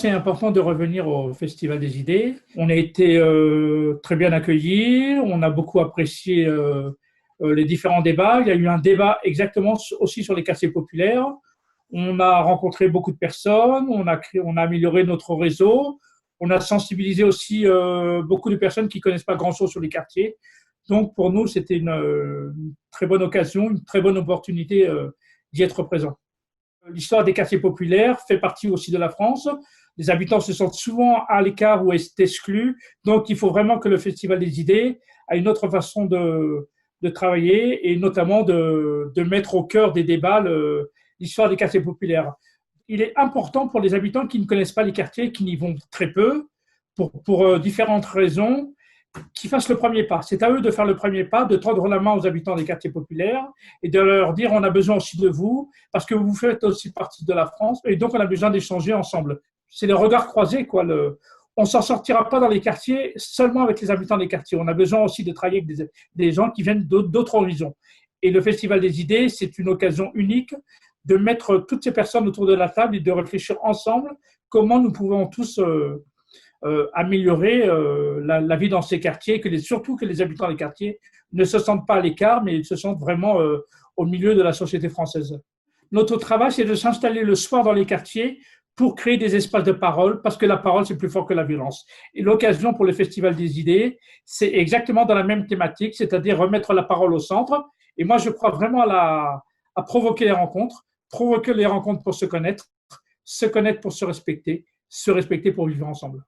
c'est important de revenir au Festival des idées. On a été très bien accueillis, on a beaucoup apprécié les différents débats. Il y a eu un débat exactement aussi sur les quartiers populaires. On a rencontré beaucoup de personnes, on a amélioré notre réseau, on a sensibilisé aussi beaucoup de personnes qui ne connaissent pas grand-chose sur les quartiers. Donc pour nous, c'était une très bonne occasion, une très bonne opportunité d'y être présent. L'histoire des quartiers populaires fait partie aussi de la France. Les habitants se sentent souvent à l'écart ou exclus. Donc, il faut vraiment que le Festival des idées a une autre façon de travailler et notamment de mettre au cœur des débats l'histoire des quartiers populaires. Il est important pour les habitants qui ne connaissent pas les quartiers, qui n'y vont très peu, pour différentes raisons, qui fassent le premier pas. C'est à eux de faire le premier pas, de tendre la main aux habitants des quartiers populaires et de leur dire on a besoin aussi de vous parce que vous faites aussi partie de la France et donc on a besoin d'échanger ensemble. C'est le regard croisé, quoi. On s'en sortira pas dans les quartiers seulement avec les habitants des quartiers. On a besoin aussi de travailler avec des gens qui viennent d'autres horizons. Et le Festival des idées, c'est une occasion unique de mettre toutes ces personnes autour de la table et de réfléchir ensemble comment nous pouvons tous améliorer la vie dans ces quartiers, surtout que les habitants des quartiers ne se sentent pas à l'écart, mais ils se sentent vraiment au milieu de la société française. Notre travail, c'est de s'installer le soir dans les quartiers pour créer des espaces de parole, parce que la parole, c'est plus fort que la violence. Et l'occasion pour le Festival des idées, c'est exactement dans la même thématique, c'est-à-dire remettre la parole au centre. Et moi, je crois vraiment à provoquer les rencontres pour se connaître pour se respecter pour vivre ensemble.